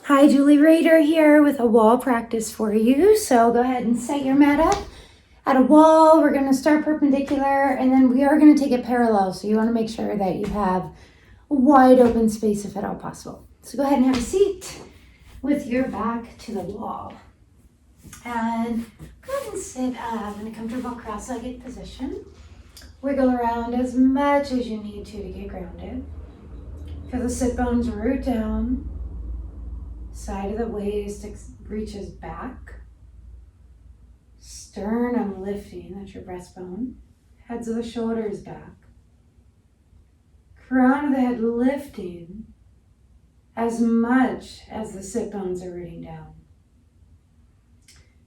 Hi, Julie Rader here with a wall practice for you. So go ahead and set your mat up at a wall. We're going to start perpendicular and then we are going to take it parallel. So you want to make sure that you have a wide open space if at all possible. So go ahead and have a seat with your back to the wall. And go ahead and sit in a comfortable cross-legged position. Wiggle around as much as you need to get grounded. Feel the sit bones root down. Side of the waist reaches back. Sternum lifting, that's your breastbone. Heads of the shoulders back. Crown of the head lifting as much as the sit bones are rooting down.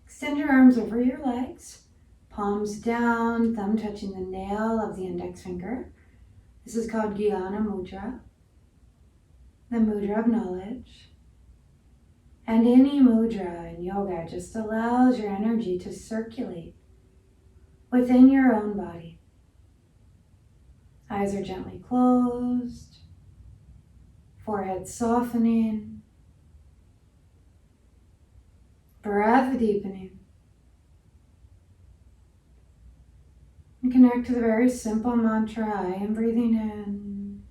Extend your arms over your legs. Palms down, thumb touching the nail of the index finger. This is called Jnana Mudra, the mudra of knowledge. And any mudra in yoga just allows your energy to circulate within your own body. Eyes are gently closed, forehead softening, breath deepening. And connect to the very simple mantra, I am breathing in,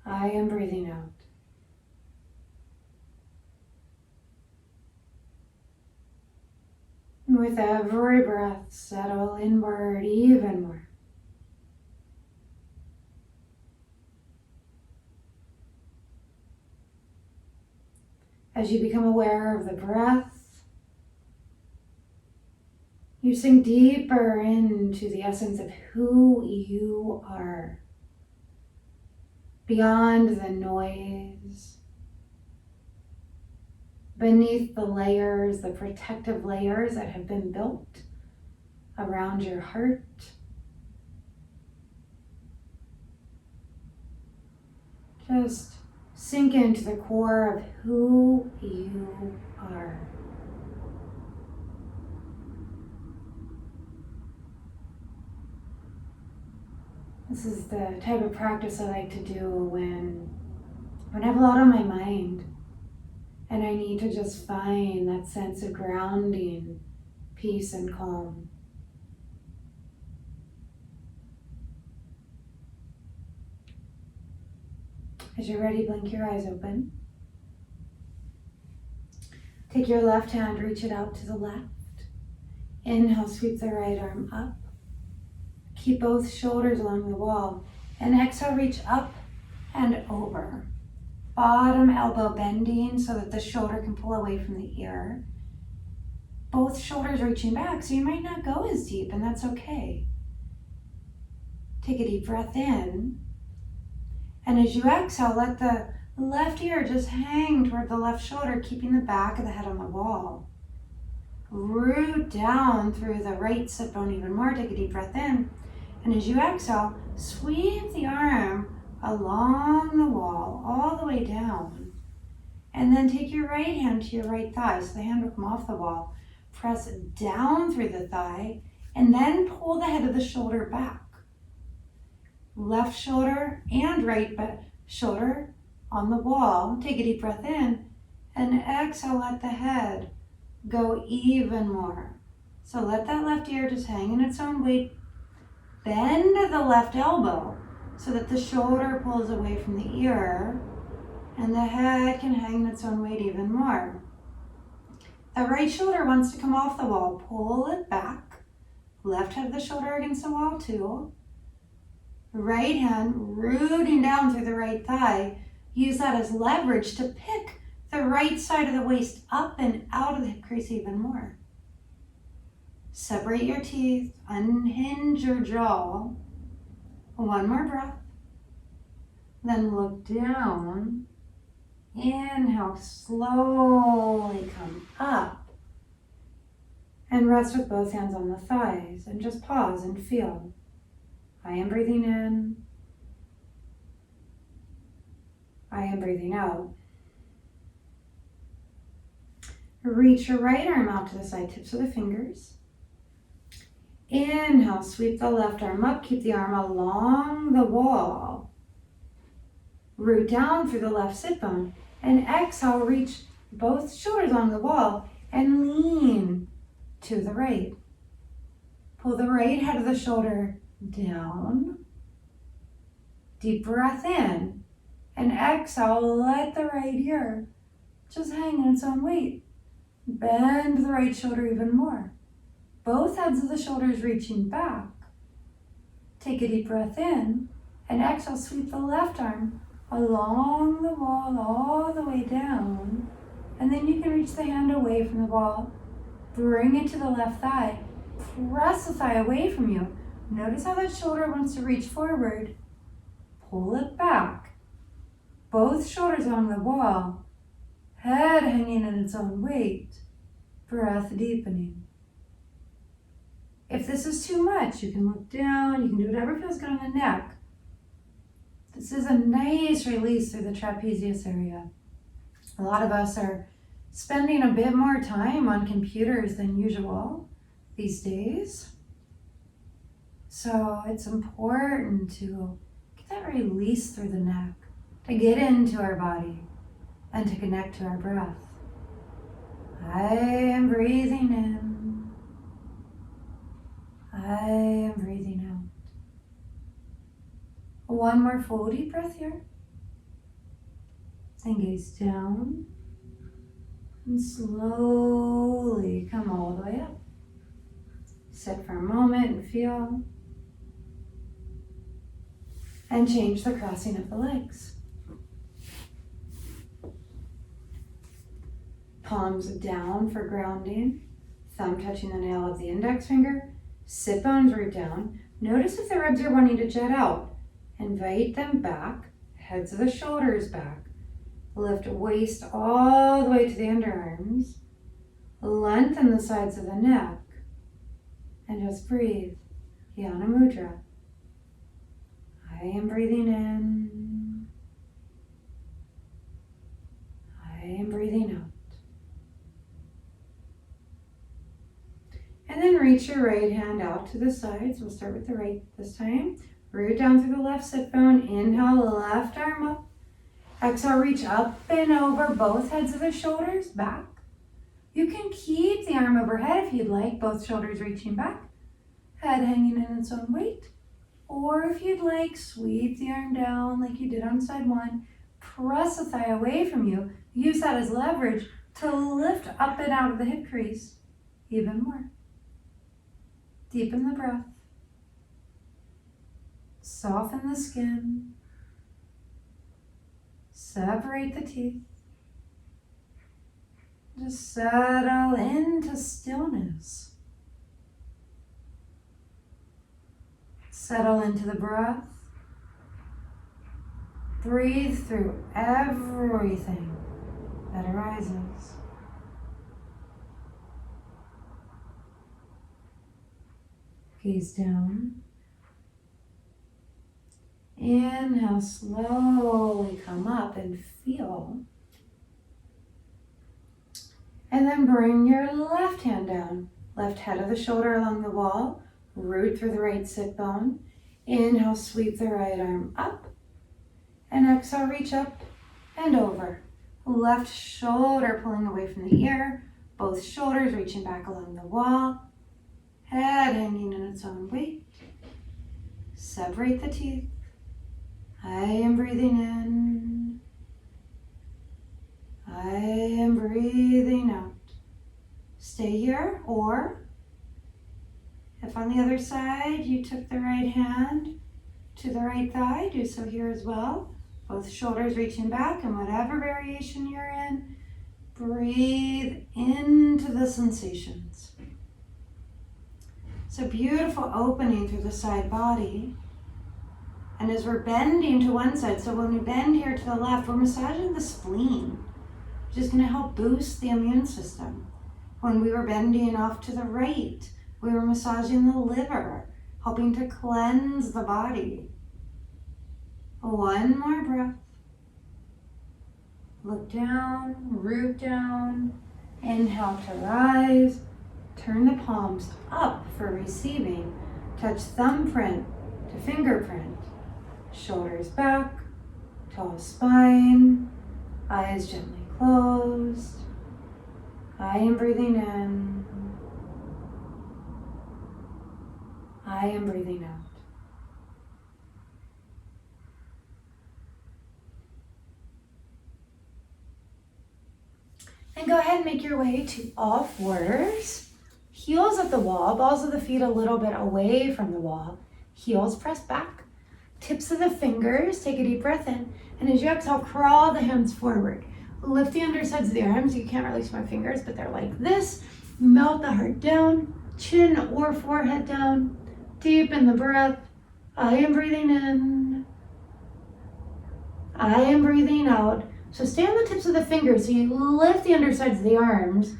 I am breathing out. With every breath, settle inward even more. As you become aware of the breath, you sink deeper into the essence of who you are, beyond the noise, beneath the layers, the protective layers that have been built around your heart. Just sink into the core of who you are. This is the type of practice I like to do when I have a lot on my mind. And I need to just find that sense of grounding, peace, and calm. As you're ready, blink your eyes open. Take your left hand, reach it out to the left. Inhale, sweep the right arm up. Keep both shoulders along the wall. And exhale, reach up and over. Bottom elbow bending so that the shoulder can pull away from the ear. Both shoulders reaching back, so you might not go as deep, and that's okay. Take a deep breath in. And as you exhale, let the left ear just hang toward the left shoulder, keeping the back of the head on the wall. Root down through the right sit bone even more. Take a deep breath in. And as you exhale, sweep the arm along the wall, all the way down. And then take your right hand to your right thigh, so the hand will come off the wall. Press down through the thigh, and then pull the head of the shoulder back. Left shoulder and right shoulder on the wall. Take a deep breath in, and exhale, let the head go even more. So let that left ear just hang in its own weight. Bend the left elbow so that the shoulder pulls away from the ear and the head can hang in its own weight even more. The right shoulder wants to come off the wall. Pull it back. Left head of the shoulder against the wall too. Right hand rooting down through the right thigh. Use that as leverage to pick the right side of the waist up and out of the hip crease even more. Separate your teeth. Unhinge your jaw. One more breath. Then look down. Inhale, slowly come up. And rest with both hands on the thighs. And just pause and feel. I am breathing in. I am breathing out. Reach your right arm out to the side tips of the fingers. Inhale, sweep the left arm up, keep the arm along the wall. Root down through the left sit bone. And exhale, reach both shoulders along the wall and lean to the right. Pull the right head of the shoulder down. Deep breath in. And exhale, let the right ear just hang in its own weight. Bend the right shoulder even more. Both heads of the shoulders reaching back. Take a deep breath in. And exhale, sweep the left arm along the wall all the way down. And then you can reach the hand away from the wall. Bring it to the left thigh. Press the thigh away from you. Notice how that shoulder wants to reach forward. Pull it back. Both shoulders along the wall. Head hanging in its own weight. Breath deepening. If this is too much, you can look down. You can do whatever feels good on the neck. This is a nice release through the trapezius area. A lot of us are spending a bit more time on computers than usual these days. So it's important to get that release through the neck, to get into our body and to connect to our breath. I am breathing in. I am breathing out. One more full deep breath here. Then gaze down and slowly come all the way up. Sit for a moment and feel. And change the crossing of the legs. Palms down for grounding. Thumb touching the nail of the index finger. Sit bones root down. Notice if the ribs are wanting to jet out. Invite them back. Heads of the shoulders back. Lift waist all the way to the underarms. Lengthen the sides of the neck. And just breathe. Yana Mudra. I am breathing in. I am breathing out. And then reach your right hand out to the sides. We'll start with the right this time. Root down through the left sit bone. Inhale, left arm up. Exhale, reach up and over both heads of the shoulders back. You can keep the arm overhead if you'd like, both shoulders reaching back. Head hanging in its own weight. Or if you'd like, sweep the arm down like you did on side one. Press the thigh away from you. Use that as leverage to lift up and out of the hip crease even more. Deepen the breath. Soften the skin. Separate the teeth. Just settle into stillness. Settle into the breath. Breathe through everything that arises. Gaze down. Inhale, slowly come up and feel. And then bring your left hand down. Left head of the shoulder along the wall. Root through the right sit bone. Inhale, sweep the right arm up. And exhale, reach up and over. Left shoulder pulling away from the ear. Both shoulders reaching back along the wall. Head hanging in its own weight. Separate the teeth. I am breathing in. I am breathing out. Stay here, or if on the other side you took the right hand to the right thigh, do so here as well. Both shoulders reaching back, and whatever variation you're in, breathe into the sensations. It's a beautiful opening through the side body. And as we're bending to one side, so when we bend here to the left, we're massaging the spleen, which is going to help boost the immune system. When we were bending off to the right, we were massaging the liver, helping to cleanse the body. One more breath. Look down, root down. Inhale to rise. Turn the palms up for receiving. Touch thumbprint to fingerprint. Shoulders back, Tall spine, eyes gently closed. I am breathing in. I am breathing out. And go ahead and make your way to all fours. Heels at the wall, balls of the feet a little bit away from the wall. Heels press back. Tips of the fingers, take a deep breath in. And as you exhale, crawl the hands forward. Lift the undersides of the arms. You can't really see my fingers, but they're like this. Melt the heart down, chin or forehead down. Deepen the breath. I am breathing in. I am breathing out. So stay on the tips of the fingers. So you lift the undersides of the arms.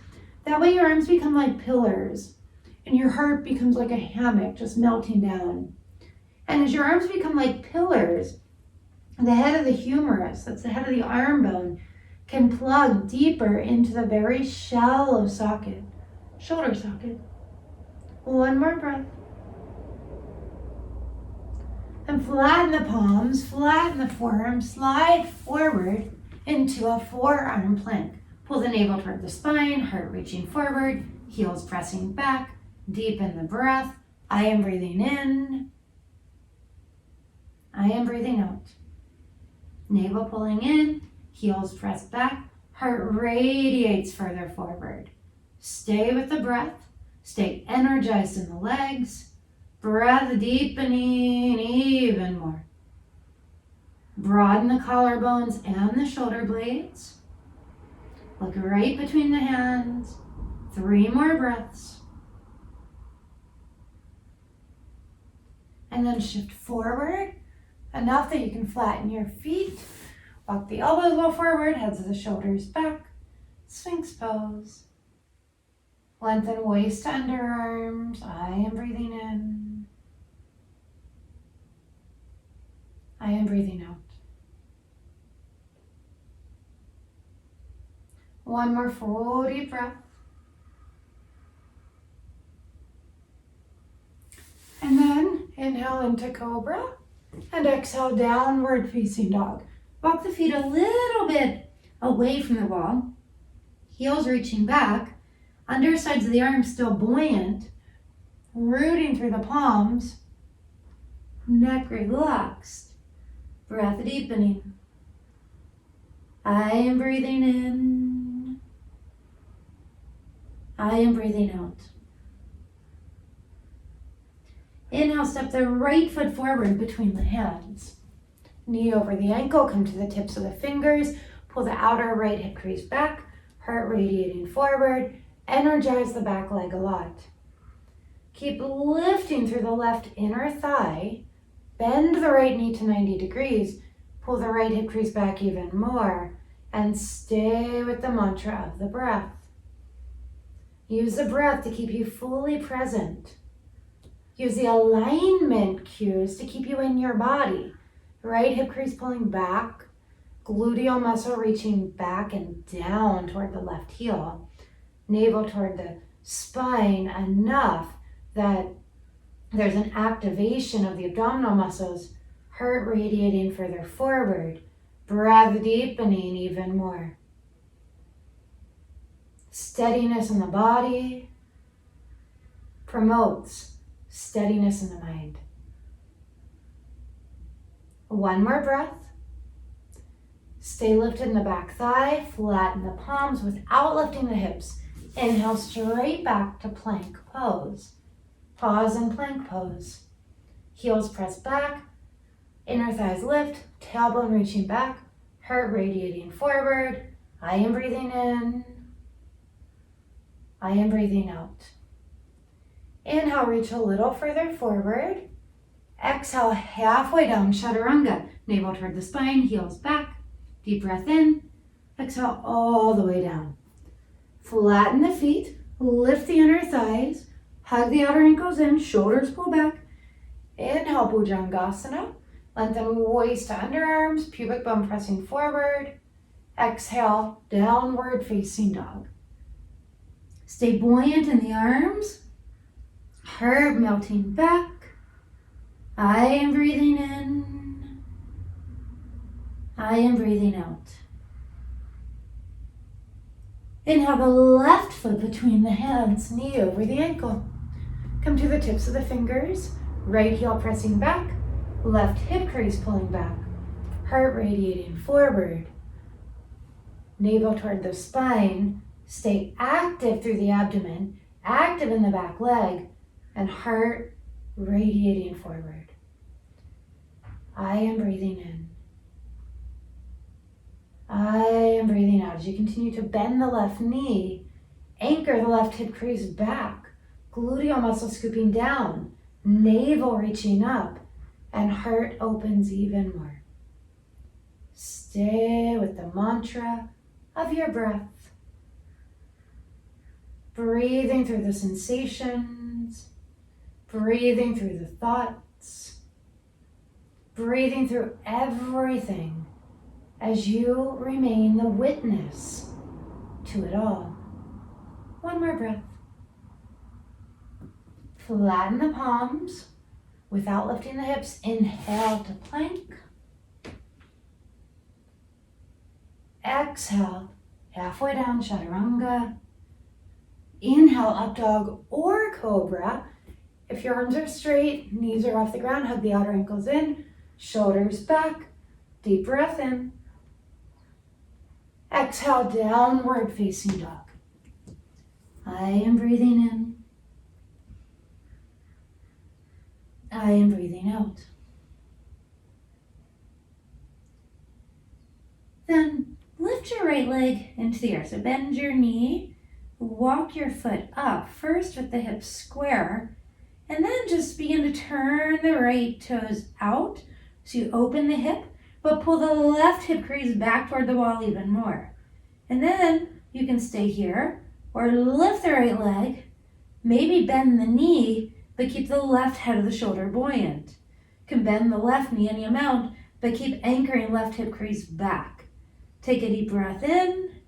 That way your arms become like pillars and your heart becomes like a hammock just melting down. And as your arms become like pillars, the head of the humerus, that's the head of the arm bone, can plug deeper into the very shallow socket, shoulder socket. One more breath. And flatten the palms, flatten the forearms, slide forward into a forearm plank. Pull the navel toward the spine, heart reaching forward, heels pressing back, deepen the breath. I am breathing in. I am breathing out. Navel pulling in, heels press back, heart radiates further forward. Stay with the breath, stay energized in the legs, breath deepening even more. Broaden the collarbones and the shoulder blades. Look right between the hands. 3 more breaths. And then shift forward enough that you can flatten your feet. Walk the elbows low forward, heads of the shoulders back. Sphinx pose. Lengthen waist to underarms. I am breathing in. I am breathing out. One more full deep breath. And then inhale into cobra and exhale downward facing dog. Walk the feet a little bit away from the wall. Heels reaching back. Undersides of the arms still buoyant. Rooting through the palms. Neck relaxed. Breath deepening. I am breathing in. I am breathing out. Inhale, step the right foot forward between the hands. Knee over the ankle, come to the tips of the fingers. Pull the outer right hip crease back, heart radiating forward. Energize the back leg a lot. Keep lifting through the left inner thigh. Bend the right knee to 90 degrees. Pull the right hip crease back even more. And stay with the mantra of the breath. Use the breath to keep you fully present. Use the alignment cues to keep you in your body. Right hip crease pulling back, gluteal muscle reaching back and down toward the left heel, navel toward the spine enough that there's an activation of the abdominal muscles, heart radiating further forward, breath deepening even more. Steadiness in the body promotes steadiness in the mind. One more breath. Stay lifted in the back thigh, flatten the palms without lifting the hips. Inhale straight back to plank pose. Pause in plank pose. Heels press back, inner thighs lift, tailbone reaching back, heart radiating forward. I am breathing in. I am breathing out. Inhale, reach a little further forward. Exhale, halfway down, chaturanga. Navel toward the spine, heels back. Deep breath in. Exhale all the way down. Flatten the feet, lift the inner thighs, hug the outer ankles in, shoulders pull back. Inhale, Bhujangasana. Lengthen waist to underarms, pubic bone pressing forward. Exhale, downward facing dog. Stay buoyant in the arms, heart melting back. I am breathing in. I am breathing out. Inhale the left foot between the hands, knee over the ankle. Come to the tips of the fingers, right heel pressing back, left hip crease pulling back, heart radiating forward, navel toward the spine, stay active through the abdomen, active in the back leg, and heart radiating forward. I am breathing in. I am breathing out as you continue to bend the left knee, anchor the left hip crease back, gluteal muscle scooping down, navel reaching up, and heart opens even more. Stay with the mantra of your breath. Breathing through the sensations, breathing through the thoughts, breathing through everything as you remain the witness to it all. One more breath. Flatten the palms without lifting the hips. Inhale to plank. Exhale, halfway down, chaturanga. Inhale, up dog or cobra. If your arms are straight, knees are off the ground, hug the outer ankles in, shoulders back, deep breath in. Exhale, downward facing dog. I am breathing in. I am breathing out. Then lift your right leg into the air. So bend your knee, walk your foot up, first with the hips square, and then just begin to turn the right toes out. So you open the hip, but pull the left hip crease back toward the wall even more. And then you can stay here or lift the right leg, maybe bend the knee, but keep the left head of the shoulder buoyant. You can bend the left knee any amount, but keep anchoring left hip crease back. Take a deep breath in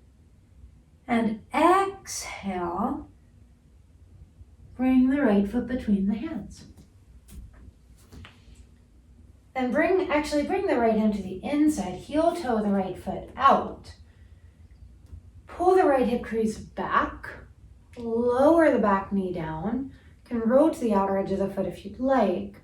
and exhale. Bring the right foot between the hands. Then bring the right hand to the inside, heel toe the right foot out. Pull the right hip crease back, lower the back knee down. You can roll to the outer edge of the foot if you'd like.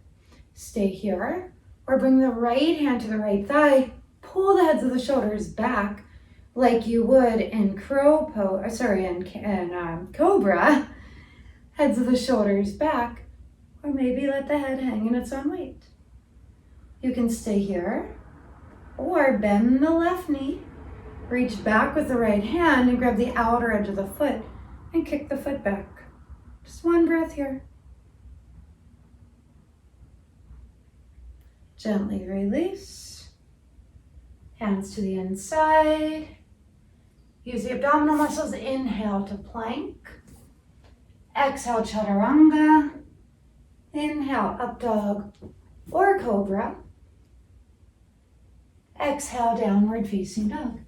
Stay here, or bring the right hand to the right thigh, pull the heads of the shoulders back like you would in cobra, heads of the shoulders back, or maybe let the head hang in its own weight. You can stay here, or bend the left knee, reach back with the right hand and grab the outer edge of the foot and kick the foot back. Just one breath here. Gently release. Hands to the inside. Use the abdominal muscles. Inhale to plank. Exhale, chaturanga. Inhale, up dog or cobra. Exhale, downward facing dog.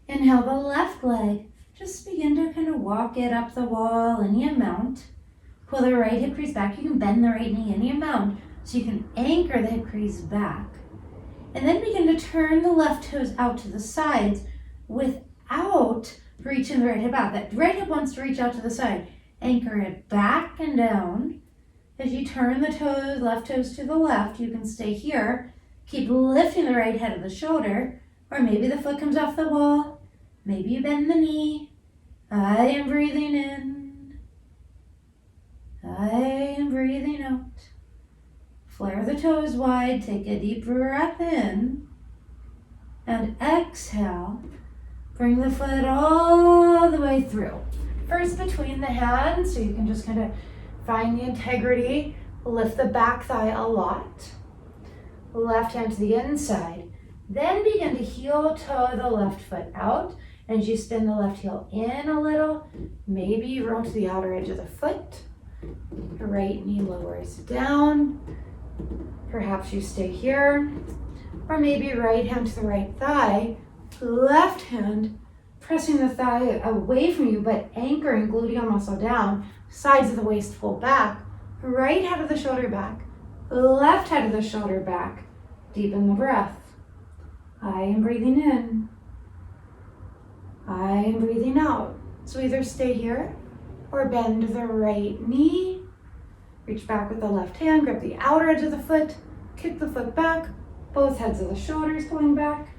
Inhale the left leg. Just begin to kind of walk it up the wall any amount. Pull the right hip crease back. You can bend the right knee any amount so you can anchor the hip crease back. And then begin to turn the left toes out to the sides without reaching the right hip out. That right hip wants to reach out to the side. Anchor it back and down. As you turn the toes, left toes to the left, you can stay here. Keep lifting the right head of the shoulder, or maybe the foot comes off the wall. Maybe you bend the knee. I am breathing in. I am breathing out. Flare the toes wide. Take a deep breath in. And exhale. Bring the foot all the way through. First between the hands, so you can just kind of find the integrity. Lift the back thigh a lot. Left hand to the inside. Then begin to heel toe the left foot out. And as you spin the left heel in a little, maybe you roll to the outer edge of the foot. The right knee lowers down. Perhaps you stay here. Or maybe right hand to the right thigh. Left hand pressing the thigh away from you, but anchoring gluteal muscle down. Sides of the waist pull back. Right head of the shoulder back. Left head of the shoulder back. Deepen the breath. I am breathing in. I am breathing out. So either stay here or bend the right knee. Reach back with the left hand, grab the outer edge of the foot, kick the foot back, both heads of the shoulders pulling back.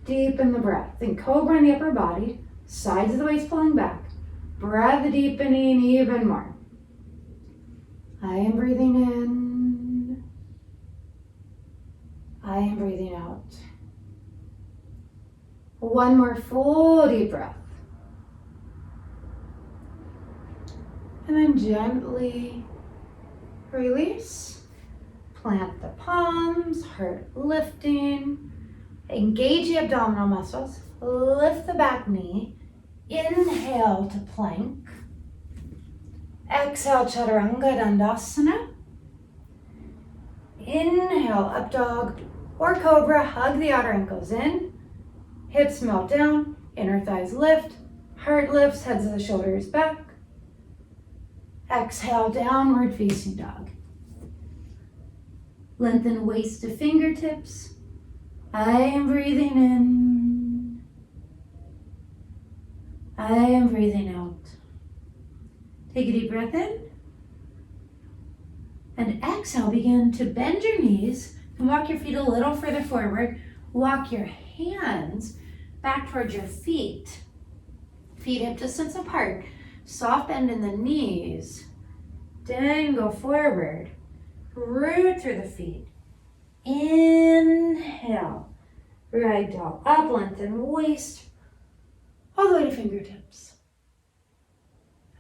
Deepen the breath. Think cobra in the upper body, sides of the waist pulling back. Breath deepening even more. I am breathing in. I am breathing out. One more full deep breath. And then gently release. Plant the palms, heart lifting. Engage the abdominal muscles. Lift the back knee. Inhale to plank. Exhale, Chaturanga Dandasana. Inhale, up dog or cobra. Hug the outer ankles in. Hips melt down. Inner thighs lift. Heart lifts, heads of the shoulders back. Exhale, downward facing dog. Lengthen waist to fingertips. I am breathing in. I am breathing out. Take a deep breath in. And exhale, begin to bend your knees and walk your feet a little further forward. Walk your hands back towards your feet. Feet hip distance apart. Soft bend in the knees. Then go forward. Root through the feet. Inhale. Ragdoll up, lengthen waist. All the way to fingertips.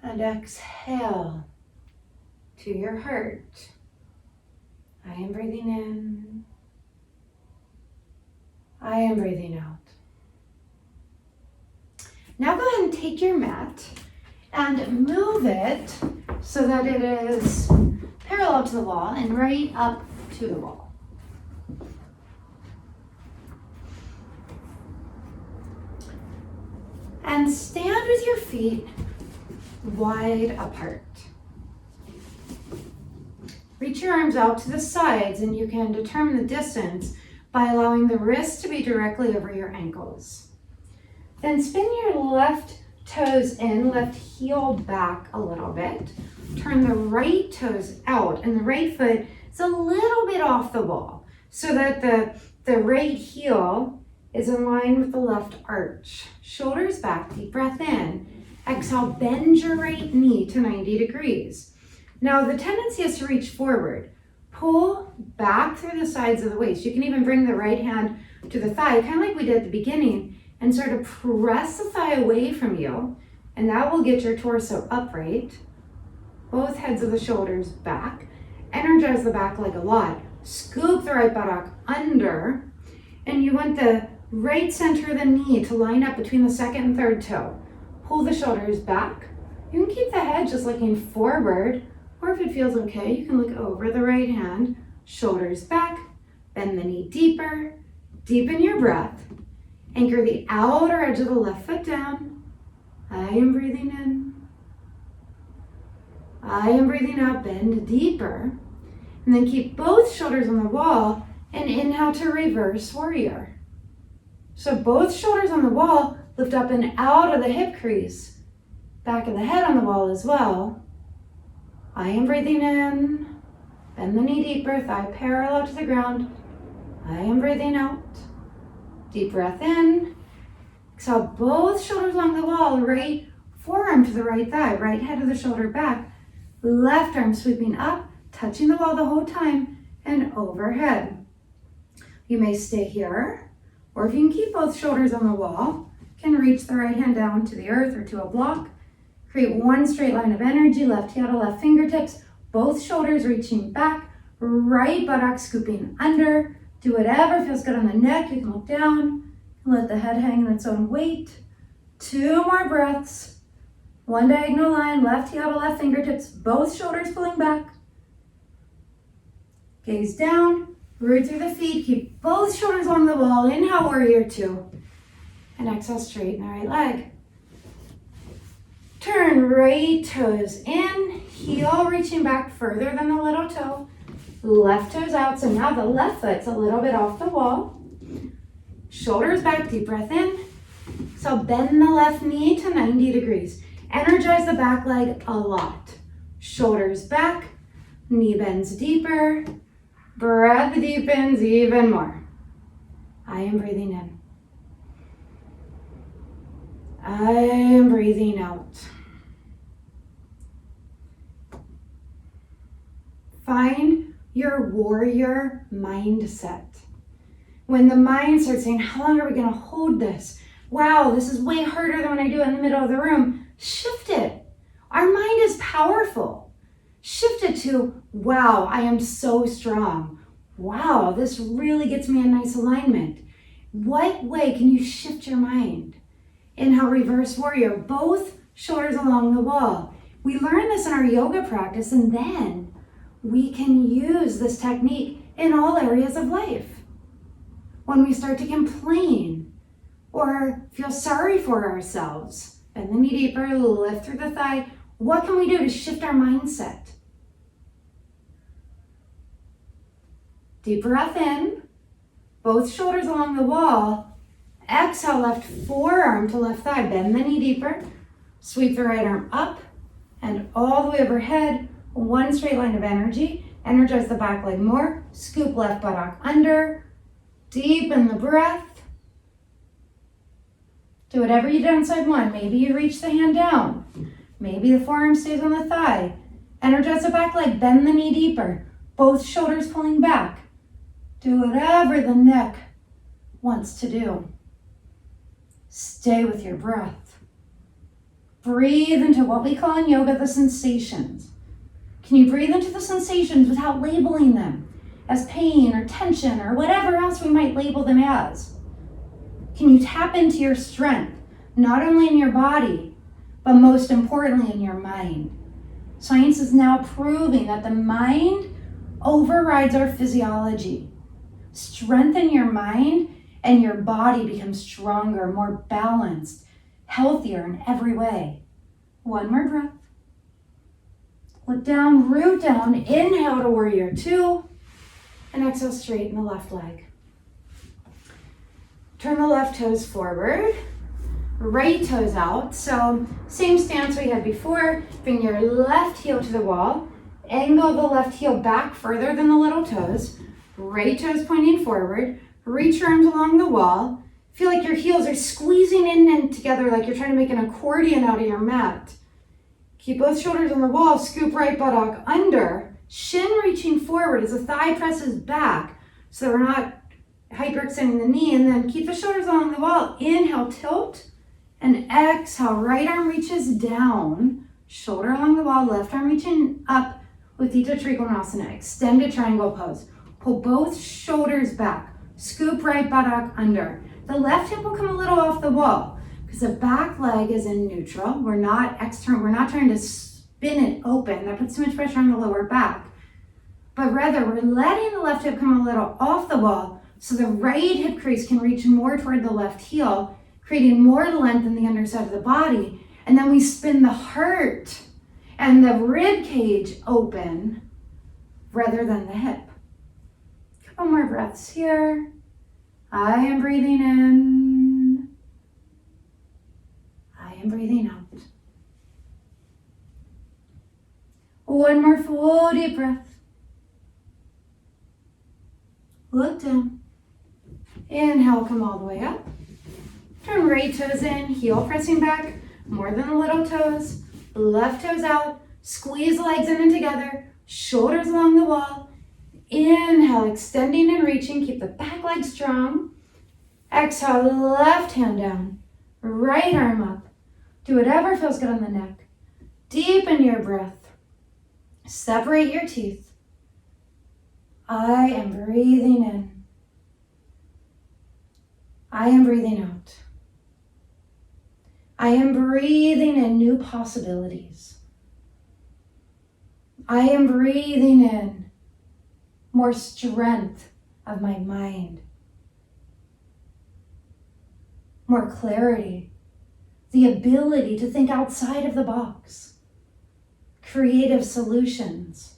And exhale to your heart. I am breathing in. I am breathing out. Now go ahead and take your mat and move it so that it is parallel to the wall and right up to the wall. And stand with your feet wide apart. Reach your arms out to the sides and you can determine the distance by allowing the wrists to be directly over your ankles. Then spin your left toes in, left heel back a little bit. Turn the right toes out and the right foot is a little bit off the wall so that the right heel is in line with the left arch. Shoulders back, deep breath in. Exhale, bend your right knee to 90 degrees. Now the tendency is to reach forward. Pull back through the sides of the waist. You can even bring the right hand to the thigh, kind of like we did at the beginning, and sort of press the thigh away from you, and that will get your torso upright. Both heads of the shoulders back. Energize the back leg a lot. Scoop the right buttock under, and you want the right center of the knee to line up between the second and third toe. Pull the shoulders back. You can keep the head just looking forward, or if it feels okay, you can look over the right hand, shoulders back, bend the knee deeper, deepen your breath, anchor the outer edge of the left foot down. I am breathing in. I am breathing out, bend deeper, and then keep both shoulders on the wall and inhale to reverse warrior. So both shoulders on the wall, lift up and out of the hip crease. Back of the head on the wall as well. I am breathing in. Bend the knee deeper, thigh parallel to the ground. I am breathing out. Deep breath in. Exhale, both shoulders along the wall, right forearm to the right thigh, right head of the shoulder back. Left arm sweeping up, touching the wall the whole time, and overhead. You may stay here, or if you can keep both shoulders on the wall, can reach the right hand down to the earth or to a block. Create one straight line of energy, left heel to left fingertips, both shoulders reaching back, right buttock scooping under. Do whatever feels good on the neck. You can look down and let the head hang in its own weight. 2 more breaths. One diagonal line, left heel to left fingertips, both shoulders pulling back. Gaze down, root through the feet, keep both shoulders along the wall. Inhale, warrior 2. And exhale, straighten the right leg. Turn right toes in, heel reaching back further than the little toe. Left toes out, so now the left foot's a little bit off the wall. Shoulders back, deep breath in. So bend the left knee to 90 degrees. Energize the back leg a lot. Shoulders back, knee bends deeper. Breath deepens even more. I am breathing in. I am breathing out. Find your warrior mindset. When the mind starts saying, how long are we going to hold this? Wow, this is way harder than when I do it in the middle of the room. Shift it. Our mind is powerful. Shift it to, wow, I am so strong. Wow, this really gets me a nice alignment. What way can you shift your mind? Inhale, reverse warrior, both shoulders along the wall. We learn this in our yoga practice, and then we can use this technique in all areas of life. When we start to complain or feel sorry for ourselves, bend the knee deeper, lift through the thigh. What can we do to shift our mindset? Deep breath in, both shoulders along the wall. Exhale, left forearm to left thigh. Bend the knee deeper. Sweep the right arm up and all the way overhead. One straight line of energy. Energize the back leg more. Scoop left buttock under. Deepen the breath. Do whatever you did on side one. Maybe you reach the hand down. Maybe the forearm stays on the thigh. Energize the back leg. Bend the knee deeper. Both shoulders pulling back. Do whatever the neck wants to do. Stay with your breath. Breathe into what we call in yoga the sensations. Can you breathe into the sensations without labeling them as pain or tension or whatever else we might label them as? Can you tap into your strength, not only in your body, but most importantly in your mind? Science is now proving that the mind overrides our physiology. Strengthen your mind and your body becomes stronger, more balanced, healthier in every way. One more breath. Look down, root down. Inhale to warrior two. And exhale, straighten the left leg. Turn the left toes forward. Right toes out. So same stance we had before. Bring your left heel to the wall. Angle the left heel back further than the little toes. Right toes pointing forward. Reach your arms along the wall. Feel like your heels are squeezing in and together like you're trying to make an accordion out of your mat. Keep both shoulders on the wall. Scoop right buttock under. Shin reaching forward as the thigh presses back so that we're not hyperextending the knee. And then keep the shoulders along the wall. Inhale, tilt. And exhale, right arm reaches down. Shoulder along the wall. Left arm reaching up. Utthita Trikonasana. Extended triangle pose. Pull both shoulders back. Scoop right buttock under. The left hip will come a little off the wall because the back leg is in neutral. We're not trying to spin it open. That puts too much pressure on the lower back. But rather, we're letting the left hip come a little off the wall so the right hip crease can reach more toward the left heel, creating more length in the underside of the body. And then we spin the heart and the rib cage open rather than the hip. Couple more breaths here. I am breathing in. I am breathing out. One more full deep breath. Look down. Inhale, come all the way up. Turn right toes in, heel pressing back, more than the little toes. Left toes out, squeeze legs in and together, shoulders along the wall. Inhale, extending and reaching, keep the back leg strong. Exhale, left hand down, right arm up. Do whatever feels good on the neck. Deepen your breath. Separate your teeth. I am breathing in. I am breathing out. I am breathing in new possibilities. I am breathing in more strength of my mind, more clarity, the ability to think outside of the box, creative solutions,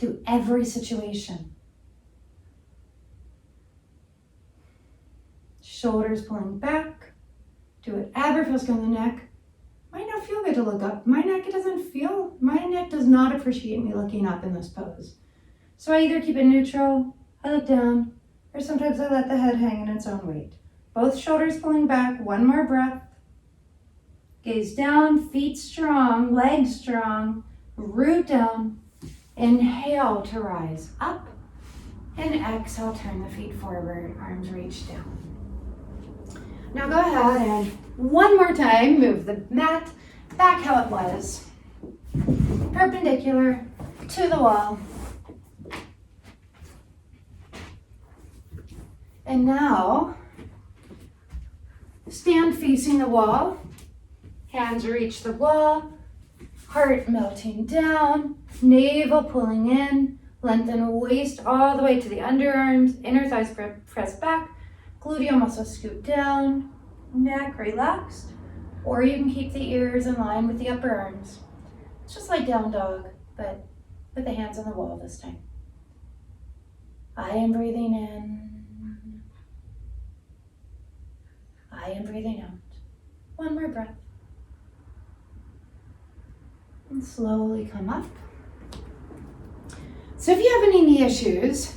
to every situation. Shoulders pulling back. Do whatever feels good in the neck. Might not feel good to look up. My neck does not appreciate me looking up in this pose. So I either keep it neutral, I look down, or sometimes I let the head hang in its own weight. Both shoulders pulling back, one more breath. Gaze down, feet strong, legs strong, root down. Inhale to rise up, and exhale, turn the feet forward, arms reach down. Now go ahead and one more time, move the mat back how it was, perpendicular to the wall. And now, stand facing the wall, hands reach the wall, heart melting down, navel pulling in, lengthen waist all the way to the underarms, inner thighs press back, gluteal muscles scoop down, neck relaxed, or you can keep the ears in line with the upper arms. It's just like down dog, but with the hands on the wall this time. I am breathing in. I am breathing out. One more breath. And slowly come up. So if you have any knee issues,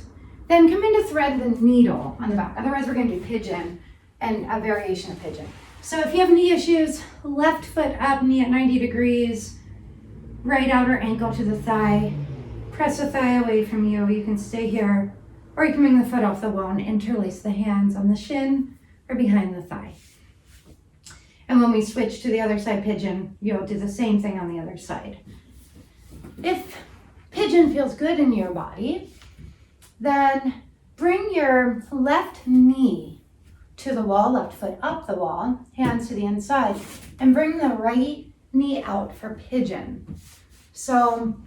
then come in to thread the needle on the back. Otherwise, we're going to do pigeon and a variation of pigeon. So if you have knee issues, left foot up, knee at 90 degrees, right outer ankle to the thigh. Press the thigh away from you. You can stay here, or you can bring the foot off the wall and interlace the hands on the shin or behind the thigh. And when we switch to the other side pigeon, you'll do the same thing on the other side. If pigeon feels good in your body, then bring your left knee to the wall, left foot up the wall, hands to the inside, and bring the right knee out for pigeon. So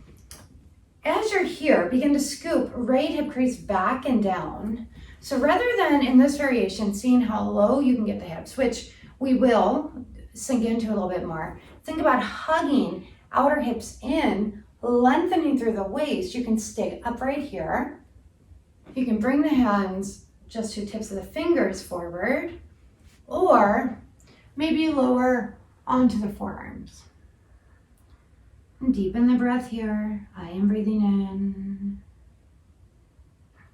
as you're here, begin to scoop right hip crease back and down. So rather than in this variation, seeing how low you can get the hips, which we will sink into a little bit more, think about hugging outer hips in, lengthening through the waist. You can stay upright here. You can bring the hands just to tips of the fingers forward, or maybe lower onto the forearms. And deepen the breath here. I am breathing in.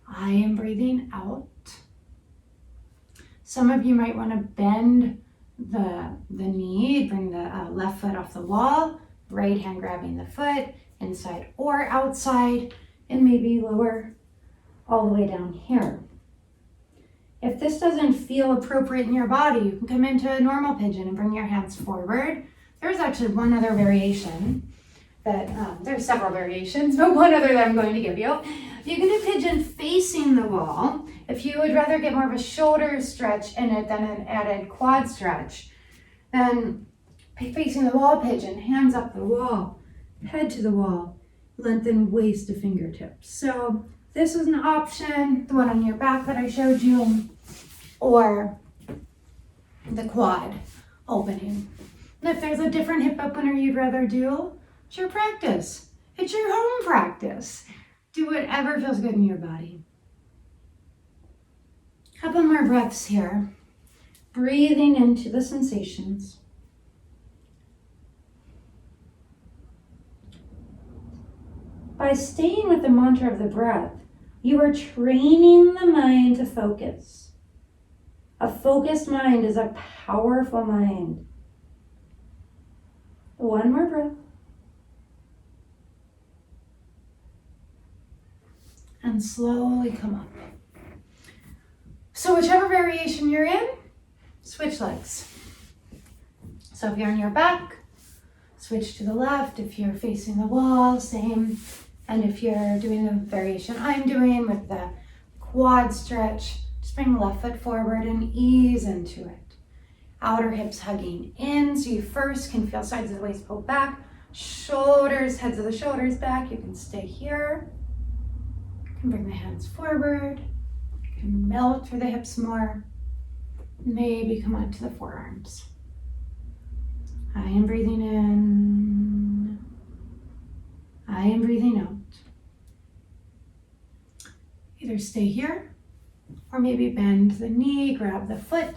I am breathing out. Some of you might want to bend the knee, bring the left foot off the wall, right hand grabbing the foot, inside or outside, and maybe lower all the way down here. If this doesn't feel appropriate in your body, you can come into a normal pigeon and bring your hands forward. There's actually one other variation that, there's several variations, but one other that I'm going to give you. You can do pigeon facing the wall. If you would rather get more of a shoulder stretch in it than an added quad stretch, then facing the wall pigeon, hands up the wall, head to the wall, lengthen waist to fingertips. So this is an option, the one on your back that I showed you, or the quad opening. And if there's a different hip opener you'd rather do, it's your practice. It's your home practice. Do whatever feels good in your body. Couple more breaths here. Breathing into the sensations. By staying with the mantra of the breath, you are training the mind to focus. A focused mind is a powerful mind. One more breath. And slowly come up. So whichever variation you're in, switch legs. So if you're on your back, switch to the left. If you're facing the wall, same. And if you're doing the variation I'm doing with the quad stretch, just bring left foot forward and ease into it. Outer hips hugging in, so you first can feel sides of the waist pull back, shoulders, heads of the shoulders back. You can stay here. You can bring the hands forward. You can melt through the hips more. Maybe come onto the forearms. I am breathing in. I am breathing out. Either stay here or maybe bend the knee, grab the foot,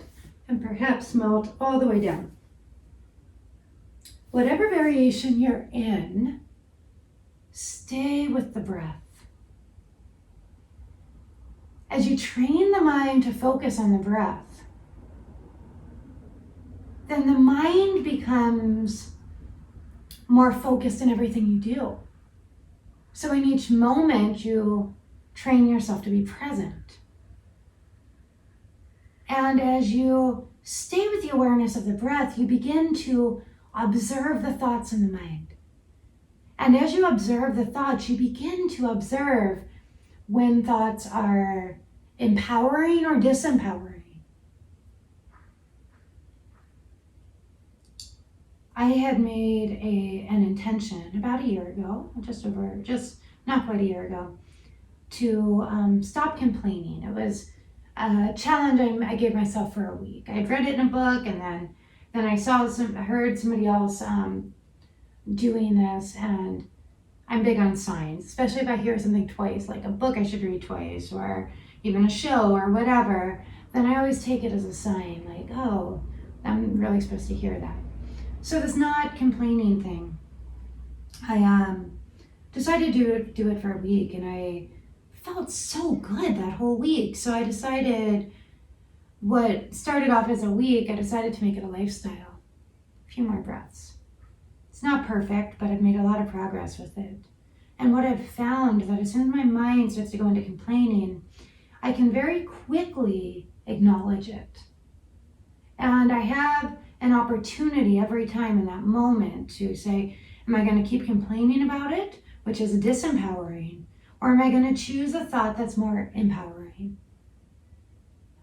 and perhaps melt all the way down. Whatever variation you're in, stay with the breath. As you train the mind to focus on the breath, then the mind becomes more focused in everything you do. So in each moment, you train yourself to be present. And as you stay with the awareness of the breath, you begin to observe the thoughts in the mind. And as you observe the thoughts, you begin to observe when thoughts are empowering or disempowering. I had made an intention about a year ago, just not quite a year ago, to stop complaining. It was a challenge I gave myself for a week. I had read it in a book, and then I heard somebody else doing this, and I'm big on signs, especially if I hear something twice, like a book I should read twice, or even a show or whatever, then I always take it as a sign, like, oh, I'm really supposed to hear that. So this not complaining thing, I decided to do it for a week, and I felt so good that whole week. So I decided, what started off as a week, I decided to make it a lifestyle. A few more breaths. It's not perfect, but I've made a lot of progress with it. And what I've found is that as soon as my mind starts to go into complaining, I can very quickly acknowledge it. And I have an opportunity every time in that moment to say, am I going to keep complaining about it, which is disempowering, or am I going to choose a thought that's more empowering?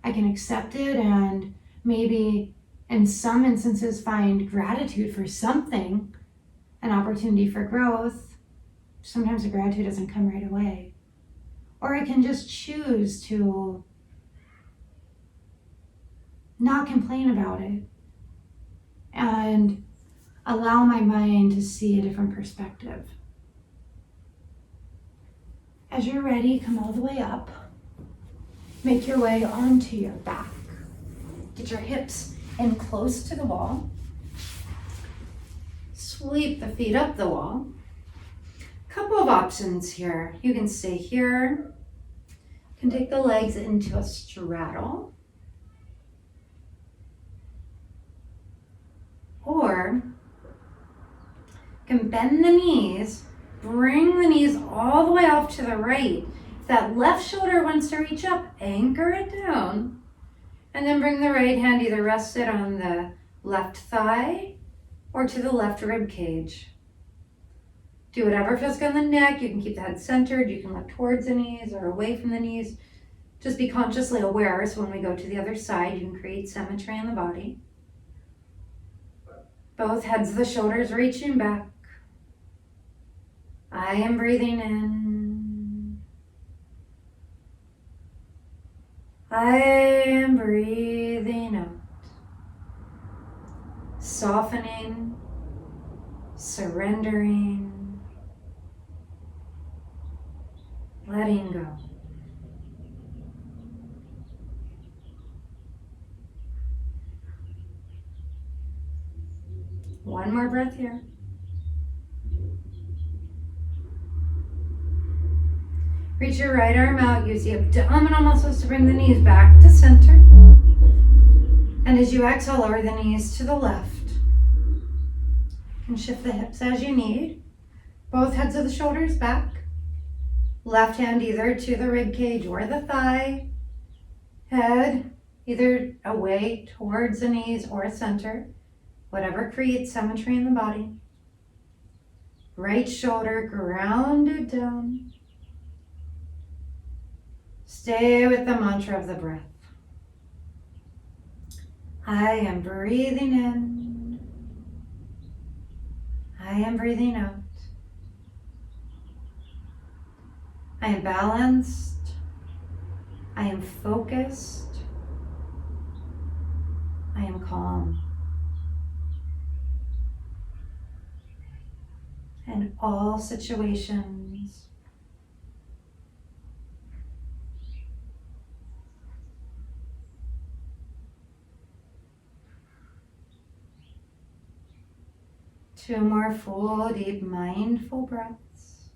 I can accept it and maybe in some instances find gratitude for something, an opportunity for growth. Sometimes the gratitude doesn't come right away. Or I can just choose to not complain about it and allow my mind to see a different perspective. As you're ready, come all the way up. Make your way onto your back. Get your hips in close to the wall. Sweep the feet up the wall. Couple of options here. You can stay here. You can take the legs into a straddle. Or you can bend the knees, bring the knees all the way off to the right. If that left shoulder wants to reach up, anchor it down. And then bring the right hand, either rest it on the left thigh or to the left rib cage. Do whatever feels good on the neck. You can keep the head centered. You can look towards the knees or away from the knees. Just be consciously aware so when we go to the other side, you can create symmetry in the body. Both heads of the shoulders reaching back. I am breathing in. I am breathing out. Softening, surrendering, letting go. One more breath here. Reach your right arm out. Use the abdominal muscles to bring the knees back to center. And as you exhale, lower the knees to the left. You can shift the hips as you need. Both heads of the shoulders back. Left hand either to the rib cage or the thigh. Head either away towards the knees or center. Whatever creates symmetry in the body. Right shoulder grounded down. Stay with the mantra of the breath. I am breathing in. I am breathing out. I am balanced. I am focused. I am calm. In all situations, 2 more full, deep, mindful breaths.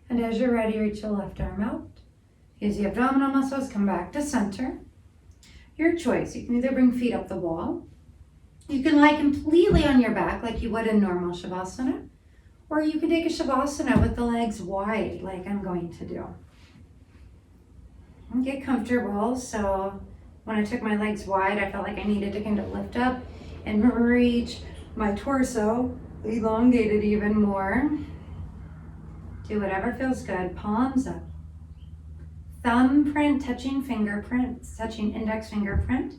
And as you're ready, reach the left arm out. Use the abdominal muscles, come back to center. Your choice. You can either bring feet up the wall. You can lie completely on your back like you would in normal Shavasana. Or you can take a Shavasana with the legs wide like I'm going to do. And get comfortable. So when I took my legs wide, I felt like I needed to kind of lift up and reach my torso, elongated even more. Do whatever feels good. Palms up. Thumb print touching fingerprints, touching index fingerprint.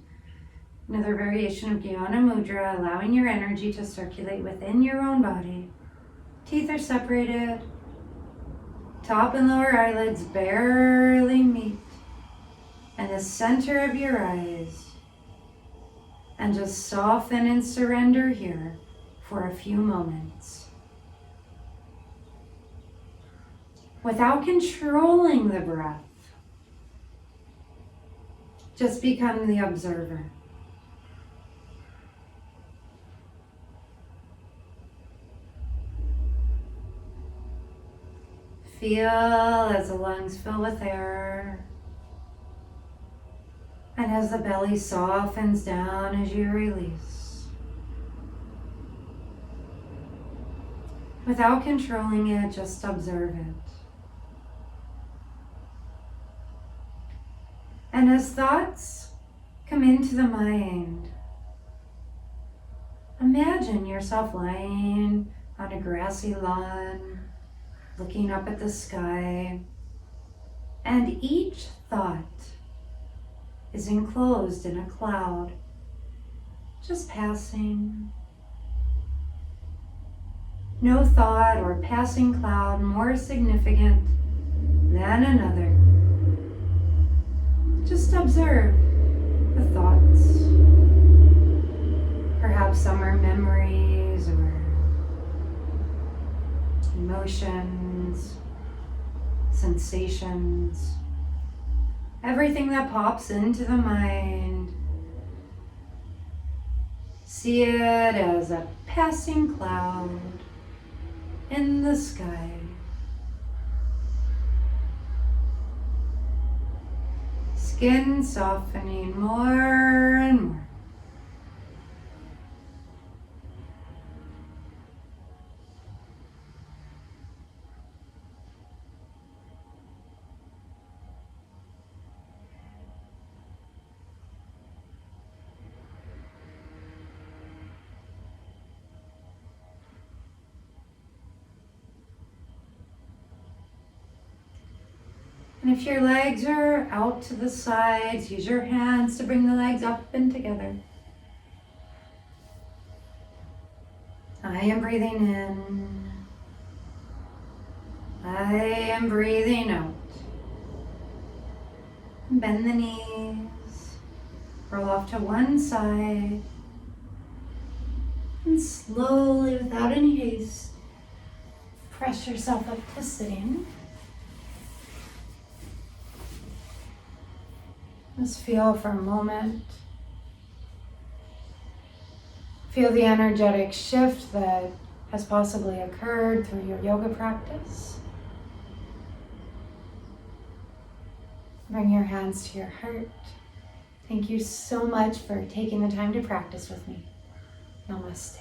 Another variation of Jnana Mudra, allowing your energy to circulate within your own body. Teeth are separated. Top and lower eyelids barely meet. And the center of your eyes. And just soften and surrender here for a few moments. Without controlling the breath, just become the observer. Feel as the lungs fill with air, and as the belly softens down as you release. Without controlling it, just observe it. And as thoughts come into the mind, imagine yourself lying on a grassy lawn, looking up at the sky, and each thought is enclosed in a cloud, just passing. No thought or passing cloud more significant than another. Just observe the thoughts. Perhaps some are memories or emotions, sensations, everything that pops into the mind. See it as a passing cloud in the sky. Skin softening more and more. And if your legs are out to the sides, use your hands to bring the legs up and together. I am breathing in. I am breathing out. Bend the knees. Roll off to one side. And slowly, without any haste, press yourself up to sitting. Just feel for a moment. Feel the energetic shift that has possibly occurred through your yoga practice. Bring your hands to your heart. Thank you so much for taking the time to practice with me. Namaste.